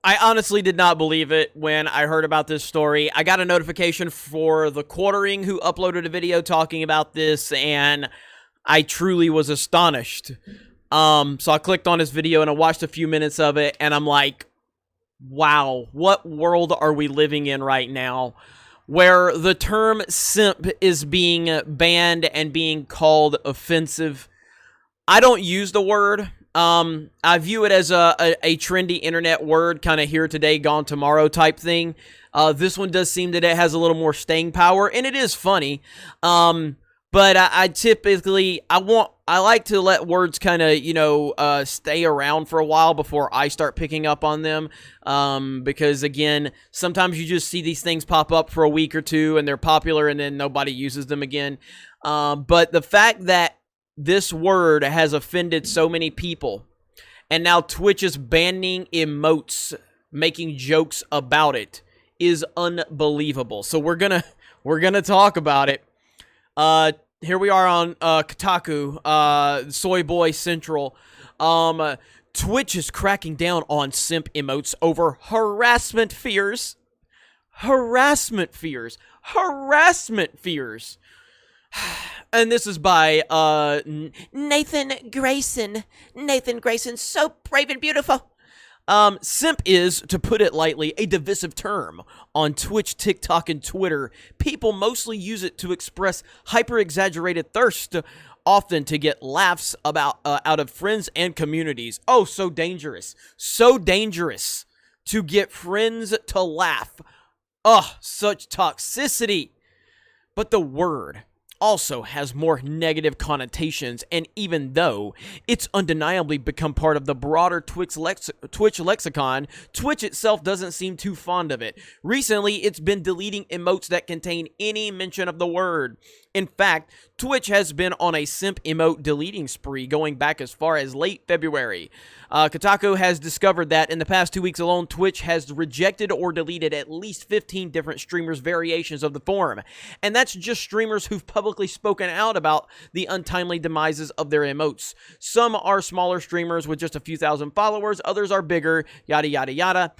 I honestly did not believe it when I heard about this story. I got a notification for the Quartering who uploaded a video talking about this, and I truly was astonished. So I clicked on his video and I watched a few minutes of it, and I'm like, wow, what world are we living in right now where the term simp is being banned and being called offensive? I don't use the word. I view it as a trendy internet word, kind of here today, gone tomorrow type thing. This one does seem that it has a little more staying power, and it is funny. But I typically, I like to let words kind of, stay around for a while before I start picking up on them. Because again, sometimes you just see these things pop up for a week or two and they're popular and then nobody uses them again. But the fact that this word has offended so many people, and now Twitch is banning emotes, making jokes about it, is unbelievable. So we're gonna talk about it. Here we are on Kotaku, Soy Boy Central. Twitch is cracking down on simp emotes over harassment fears. Harassment fears. Harassment fears. And this is by Nathan Grayson. Nathan Grayson, so brave and beautiful. Simp is, to put it lightly, a divisive term. On Twitch, TikTok, and Twitter, people mostly use it to express hyper-exaggerated thirst, often to get laughs out of friends and communities. Oh, so dangerous. So dangerous to get friends to laugh. Ugh, such toxicity. But the word also has more negative connotations, and even though it's undeniably become part of the broader Twitch lexicon, Twitch itself doesn't seem too fond of it. Recently, it's been deleting emotes that contain any mention of the word. In fact, Twitch has been on a simp emote deleting spree going back as far as late February. Kotaku has discovered that in the past 2 weeks alone, Twitch has rejected or deleted at least 15 different streamers' variations of the form. And that's just streamers who've publicly spoken out about the untimely demises of their emotes. Some are smaller streamers with just a few thousand followers, others are bigger, yada yada yada.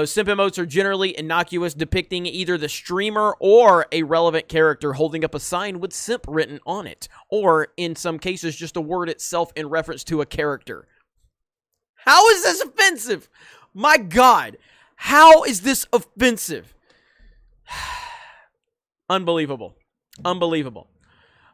Simp emotes are generally innocuous, depicting either the streamer or a relevant character holding up a sign with simp written on it, or in some cases, just the word itself in reference to a character. How is this offensive? My God, how is this offensive? Unbelievable. Unbelievable.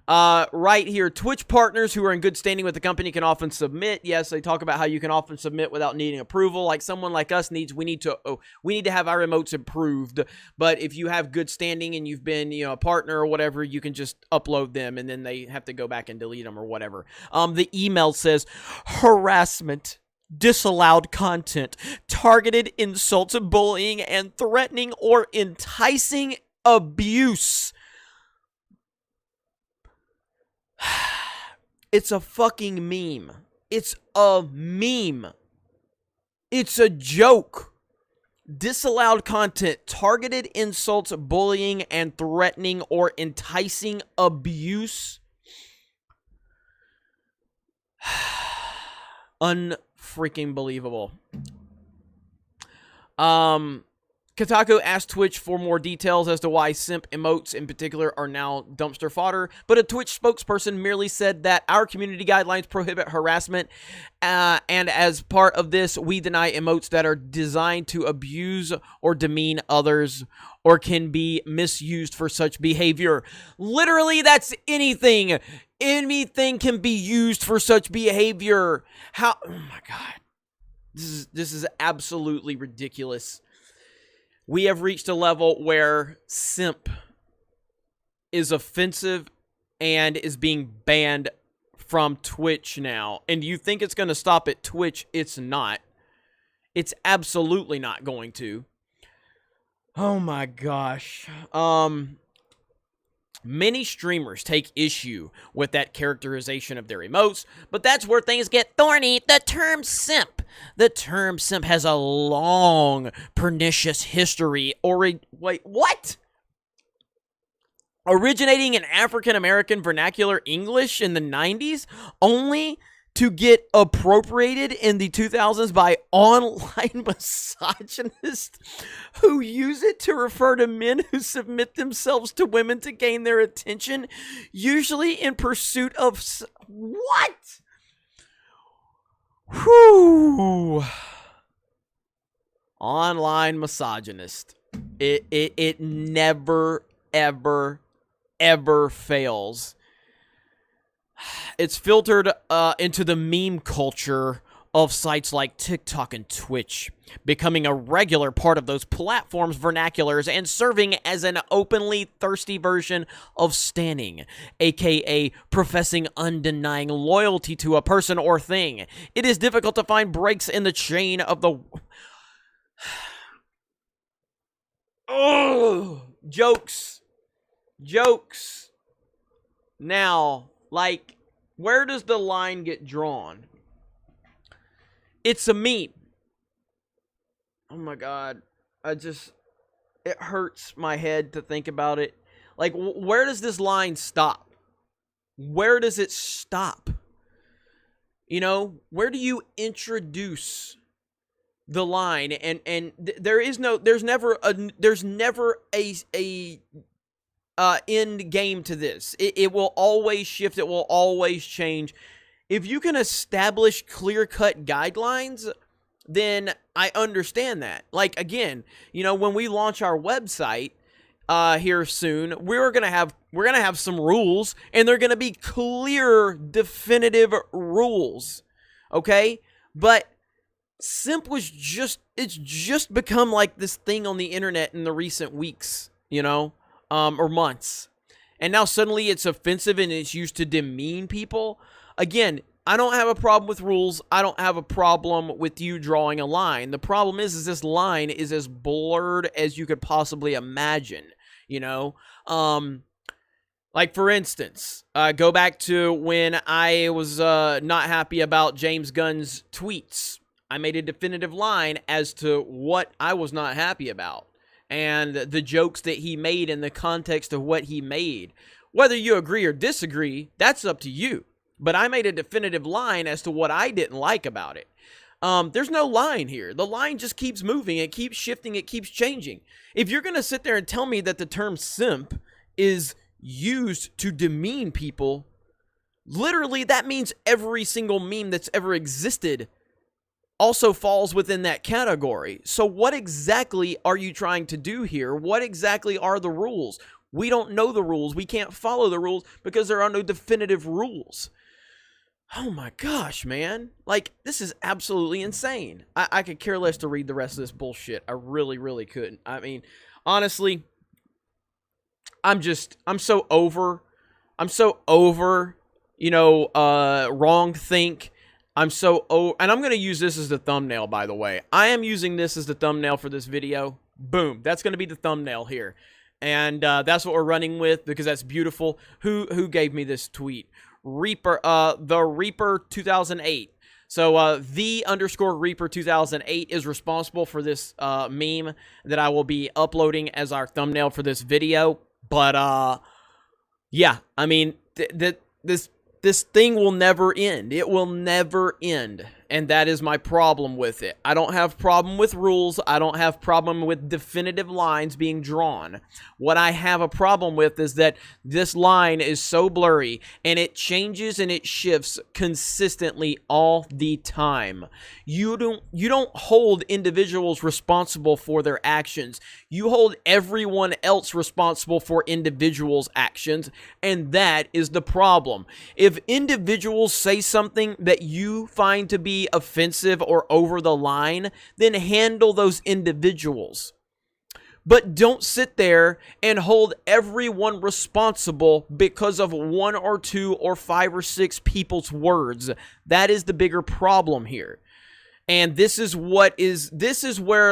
Right here, Twitch partners who are in good standing with the company can often submit. Yes, they talk about how you can often submit without needing approval. Like someone like us we need to have our emotes approved. But if you have good standing and you've been, a partner or whatever, you can just upload them and then they have to go back and delete them or whatever. The email says harassment, disallowed content, targeted insults, bullying, and threatening or enticing abuse. It's a fucking meme. It's a meme. It's a joke. Disallowed content, targeted insults, bullying, and threatening or enticing abuse. Unfreaking believable. Kotaku asked Twitch for more details as to why simp emotes in particular are now dumpster fodder, but a Twitch spokesperson merely said that our community guidelines prohibit harassment, and as part of this, we deny emotes that are designed to abuse or demean others or can be misused for such behavior. Literally, that's anything. Anything can be used for such behavior. Oh my God. This is absolutely ridiculous. We have reached a level where simp is offensive and is being banned from Twitch now. And you think it's going to stop at Twitch? It's not. It's absolutely not going to. Oh my gosh. Many streamers take issue with that characterization of their emotes, but that's where things get thorny. The term simp has a long, pernicious history. Wait, what? Originating in African-American vernacular English in the 90s, only to get appropriated in the 2000s by online misogynists who use it to refer to men who submit themselves to women to gain their attention, usually in pursuit of... What? Whew. Online misogynist. It never, ever, ever fails. It's filtered into the meme culture of sites like TikTok and Twitch, becoming a regular part of those platforms' vernaculars and serving as an openly thirsty version of stanning, aka professing undenying loyalty to a person or thing. It is difficult to find breaks in the chain of the... Oh, jokes. Now, like, where does the line get drawn? It's a meme. Oh my God. It hurts my head to think about it. Like, where does this line stop? Where does it stop? You know, where do you introduce the line? And there's never a end game to this. It will always shift. It will always change. If you can establish clear-cut guidelines, then I understand that. Like, again, you know, when we launch our website here soon, we're gonna have some rules, and they're gonna be clear, definitive rules. Okay? But Simp was it's just become like this thing on the internet in the recent weeks, you know, or months. And now suddenly it's offensive and it's used to demean people. Again, I don't have a problem with rules. I don't have a problem with you drawing a line. The problem is this line is as blurred as you could possibly imagine, you know? Like, for instance, go back to when I was not happy about James Gunn's tweets. I made a definitive line as to what I was not happy about and the jokes that he made in the context of what he made. Whether you agree or disagree, that's up to you. But I made a definitive line as to what I didn't like about it. There's no line here. The line just keeps moving. It keeps shifting. It keeps changing. If you're going to sit there and tell me that the term simp is used to demean people, literally that means every single meme that's ever existed also falls within that category. So what exactly are you trying to do here? What exactly are the rules? We don't know the rules. We can't follow the rules because there are no definitive rules. Oh my gosh, man. Like, this is absolutely insane. I could care less to read the rest of this bullshit. I really, really couldn't. I mean, honestly, I'm so over, you know, wrong think. And I'm going to use this as the thumbnail, by the way. I am using this as the thumbnail for this video. Boom. That's going to be the thumbnail here. And that's what we're running with because that's beautiful. Who gave me this tweet? Reaper, the Reaper 2008. So the _ Reaper 2008 is responsible for this meme that I will be uploading as our thumbnail for this video. But yeah, I mean, this thing will never end. It will never end. And that is my problem with it. I don't have problem with rules. I don't have problem with definitive lines being drawn. What I have a problem with is that this line is so blurry and it changes and it shifts consistently all the time. You don't hold individuals responsible for their actions. You hold everyone else responsible for individuals' actions, and that is the problem. If individuals say something that you find to be offensive or over the line, then handle those individuals. But don't sit there and hold everyone responsible because of 1 or 2 or 5 or 6 people's words. That is the bigger problem here. And this is where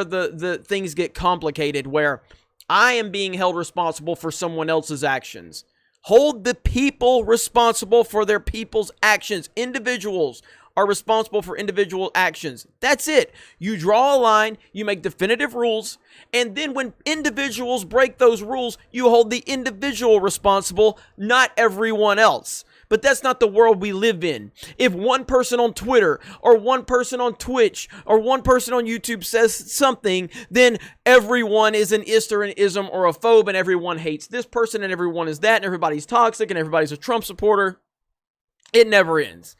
the things get complicated, where I am being held responsible for someone else's actions. Hold the people responsible for their people's actions. Individuals are responsible for individual actions. That's it. You draw a line, you make definitive rules, and then when individuals break those rules, you hold the individual responsible, not everyone else. But that's not the world we live in. If one person on Twitter or one person on Twitch or one person on YouTube says something, then everyone is an ist or an ism or a phobe, and everyone hates this person and everyone is that, and everybody's toxic and everybody's a Trump supporter. It never ends.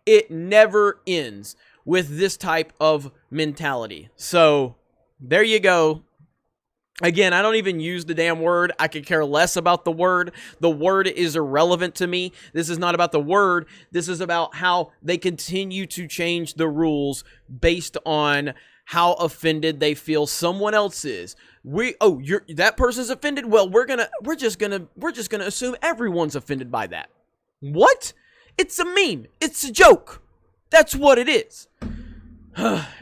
It never ends with this type of mentality. So there you go. Again, I don't even use the damn word. I could care less about the word. The word is irrelevant to me. This is not about the word. This is about how they continue to change the rules based on how offended they feel someone else is. That person's offended? Well, we're just gonna assume everyone's offended by that. What? It's a meme. It's a joke. That's what it is.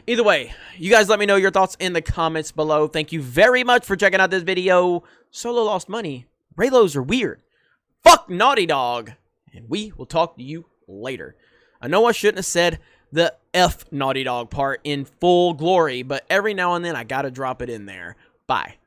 Either way, you guys let me know your thoughts in the comments below. Thank you very much for checking out this video. Solo lost money. Raylos are weird. Fuck Naughty Dog. And we will talk to you later. I know I shouldn't have said the F Naughty Dog part in full glory, but every now and then I gotta drop it in there. Bye.